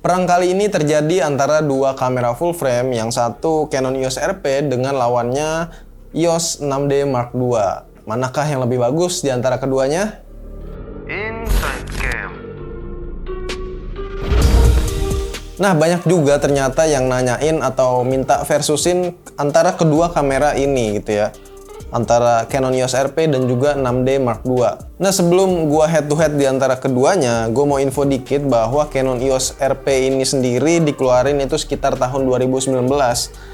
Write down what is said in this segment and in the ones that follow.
Perang kali ini terjadi antara dua kamera full frame, yang satu Canon EOS RP dengan lawannya EOS 6D Mark II. Manakah yang lebih bagus di antara keduanya? Inside Cam. Nah, banyak juga ternyata yang nanyain atau minta versusin antara kedua kamera ini gitu ya. Antara Canon EOS RP dan juga 6D Mark II. Nah, sebelum gua head to head di antara keduanya, gue mau info dikit bahwa Canon EOS RP ini sendiri dikeluarin itu sekitar tahun 2019.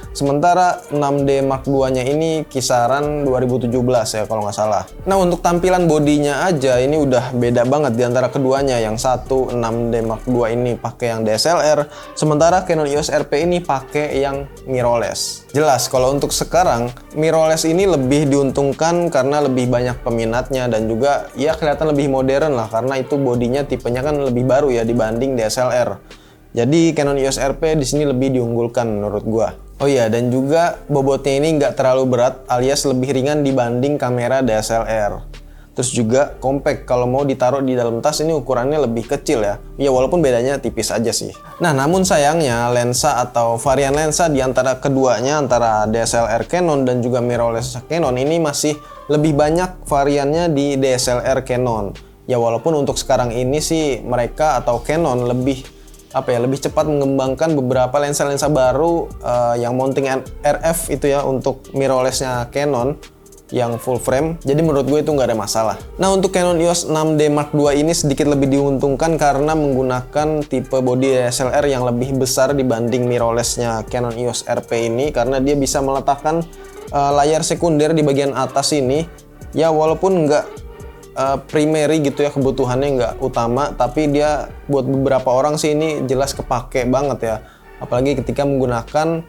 Sementara 6D Mark II-nya ini kisaran 2017 ya kalau nggak salah. Nah, untuk tampilan bodinya aja ini udah beda banget di antara keduanya. Yang satu 6D Mark II ini pakai yang DSLR, sementara Canon EOS RP ini pakai yang mirrorless. Jelas kalau untuk sekarang mirrorless ini lebih diuntungkan karena lebih banyak peminatnya dan juga ya kelihatan lebih modern lah karena itu bodinya tipenya kan lebih baru ya dibanding DSLR. Jadi Canon EOS RP di sini lebih diunggulkan menurut gua. Oh iya, dan juga bobotnya ini nggak terlalu berat alias lebih ringan dibanding kamera DSLR. Terus juga compact, kalau mau ditaruh di dalam tas ini ukurannya lebih kecil ya. Ya walaupun bedanya tipis aja sih. Nah, namun sayangnya lensa atau varian lensa di antara keduanya, antara DSLR Canon dan juga mirrorless Canon ini masih lebih banyak variannya di DSLR Canon. Ya walaupun untuk sekarang ini sih mereka atau Canon lebih cepat mengembangkan beberapa lensa-lensa baru yang mounting RF itu ya untuk mirrorless-nya Canon yang full frame. Jadi menurut gue itu nggak ada masalah. Nah, untuk Canon EOS 6D Mark II ini sedikit lebih diuntungkan karena menggunakan tipe bodi DSLR yang lebih besar dibanding mirrorless-nya Canon EOS RP ini karena dia bisa meletakkan layar sekunder di bagian atas ini. Ya walaupun nggak primary gitu ya, kebutuhannya nggak utama, tapi dia buat beberapa orang sih ini jelas kepake banget ya, apalagi ketika menggunakan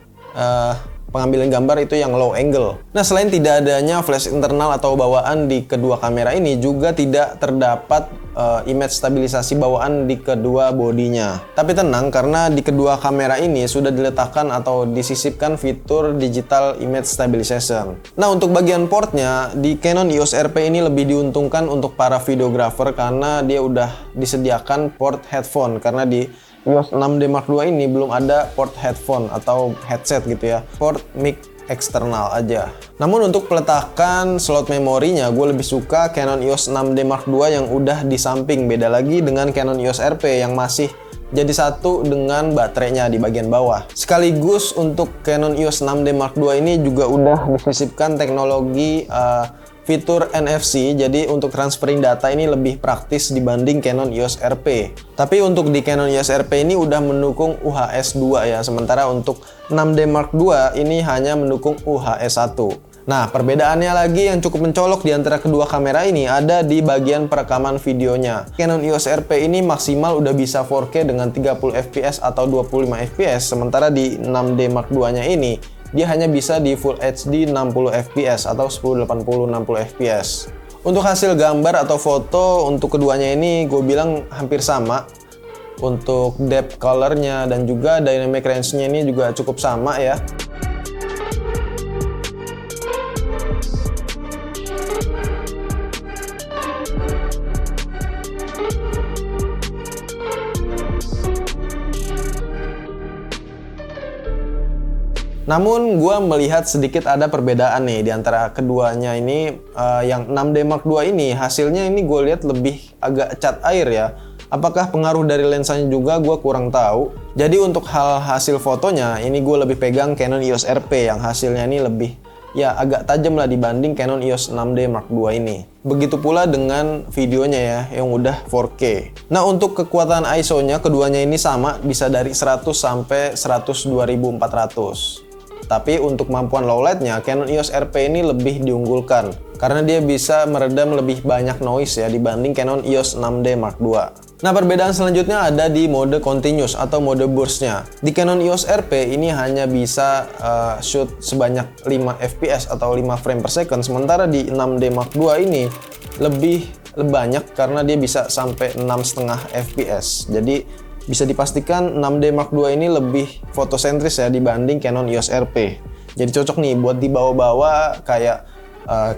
pengambilan gambar itu yang low angle. Nah, selain tidak adanya flash internal atau bawaan di kedua kamera ini, juga tidak terdapat image stabilisasi bawaan di kedua bodinya. Tapi tenang, karena di kedua kamera ini sudah diletakkan atau disisipkan fitur digital image stabilization. Nah, untuk bagian portnya di Canon EOS RP ini lebih diuntungkan untuk para videographer karena dia udah disediakan port headphone, karena di EOS 6D Mark II ini belum ada port headphone atau headset gitu ya, port mic eksternal aja. Namun untuk peletakan slot memorinya, gue lebih suka Canon EOS 6D Mark II yang udah di samping, beda lagi dengan Canon EOS RP yang masih jadi satu dengan baterainya di bagian bawah. Sekaligus untuk Canon EOS 6D Mark II ini juga udah disisipkan teknologi fitur NFC, jadi untuk transferring data ini lebih praktis dibanding Canon EOS RP. Tapi untuk di Canon EOS RP ini udah mendukung UHS 2 ya, sementara untuk 6D Mark II ini hanya mendukung UHS 1. Nah, perbedaannya lagi yang cukup mencolok di antara kedua kamera ini ada di bagian perekaman videonya. Canon EOS RP ini maksimal udah bisa 4K dengan 30 fps atau 25 fps, sementara di 6D Mark II-nya ini dia hanya bisa di Full HD 60 fps atau 1080 60 fps. Untuk hasil gambar atau foto untuk keduanya ini gue bilang hampir sama. Untuk depth color-nya dan juga dynamic range-nya ini juga cukup sama ya. Namun gue melihat sedikit ada perbedaan nih di antara keduanya ini. Yang 6D Mark II ini hasilnya ini gue lihat lebih agak cat air ya. Apakah pengaruh dari lensanya juga gue kurang tahu. Jadi untuk hasil fotonya ini gue lebih pegang Canon EOS RP yang hasilnya ini lebih ya agak tajam lah dibanding Canon EOS 6D Mark II ini. Begitu pula dengan videonya ya yang udah 4K. Nah, untuk kekuatan ISO-nya keduanya ini sama, bisa dari 100 sampai 102.400. Tapi untuk kemampuan low light-nya, Canon EOS RP ini lebih diunggulkan karena dia bisa meredam lebih banyak noise ya dibanding Canon EOS 6D Mark II. Nah, perbedaan selanjutnya ada di mode continuous atau mode burst-nya. Di Canon EOS RP ini hanya bisa shoot sebanyak 5 fps atau 5 frame per second, sementara di 6D Mark II ini lebih banyak karena dia bisa sampai 6,5 fps. Jadi bisa dipastikan 6D Mark II ini lebih fotosentris ya dibanding Canon EOS RP. Jadi cocok nih buat dibawa-bawa kayak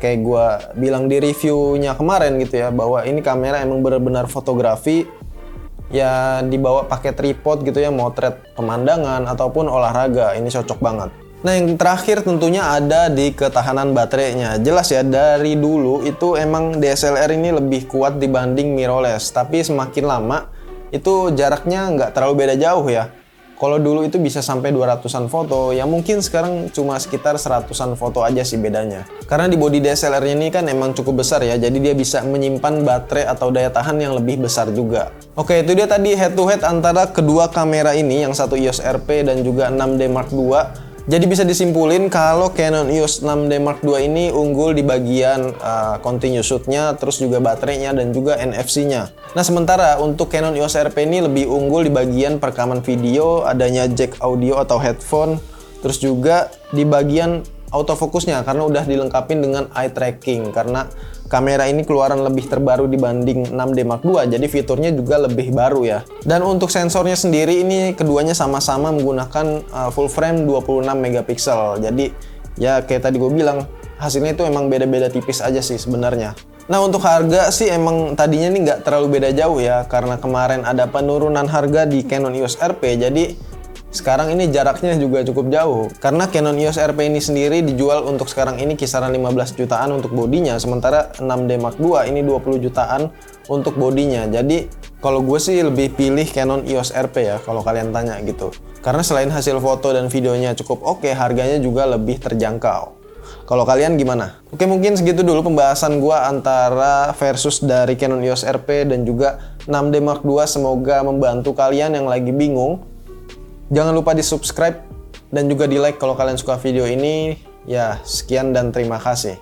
gue bilang di reviewnya kemarin gitu ya, bahwa ini kamera emang benar-benar fotografi ya dibawa pakai tripod gitu ya, motret pemandangan ataupun olahraga, ini cocok banget. Nah yang terakhir tentunya ada di ketahanan baterainya. Jelas ya, dari dulu itu emang DSLR ini lebih kuat dibanding mirrorless, tapi semakin lama itu jaraknya nggak terlalu beda jauh ya. Kalau dulu itu bisa sampai 200-an foto, ya mungkin sekarang cuma sekitar 100-an foto aja sih bedanya. Karena di bodi DSLR-nya ini kan emang cukup besar ya, jadi dia bisa menyimpan baterai atau daya tahan yang lebih besar juga. Oke, itu dia tadi head to head antara kedua kamera ini, yang satu EOS RP dan juga 6D Mark II. Jadi bisa disimpulin kalau Canon EOS 6D Mark II ini unggul di bagian continuous shoot-nya, terus juga baterainya dan juga NFC-nya. Nah sementara untuk Canon EOS RP ini lebih unggul di bagian perekaman video, adanya jack audio atau headphone, terus juga di bagian autofokusnya karena udah dilengkapi dengan eye tracking, karena kamera ini keluaran lebih terbaru dibanding 6D Mark II, jadi fiturnya juga lebih baru ya. Dan untuk sensornya sendiri ini keduanya sama-sama menggunakan full frame 26 megapiksel. Jadi ya kayak tadi gue bilang, hasilnya itu emang beda-beda tipis aja sih sebenarnya. Nah untuk harga sih emang tadinya nih nggak terlalu beda jauh ya, karena kemarin ada penurunan harga di Canon EOS RP, jadi sekarang ini jaraknya juga cukup jauh. Karena Canon EOS RP ini sendiri dijual untuk sekarang ini kisaran 15 jutaan untuk bodinya, sementara 6D Mark II ini 20 jutaan untuk bodinya. Jadi kalau gue sih lebih pilih Canon EOS RP ya kalau kalian tanya gitu. Karena selain hasil foto dan videonya cukup oke, harganya juga lebih terjangkau. Kalau kalian gimana? Oke, mungkin segitu dulu pembahasan gue antara versus dari Canon EOS RP dan juga 6D Mark II. Semoga membantu kalian yang lagi bingung. Jangan lupa di subscribe dan juga di like kalau kalian suka video ini. Ya, sekian dan terima kasih.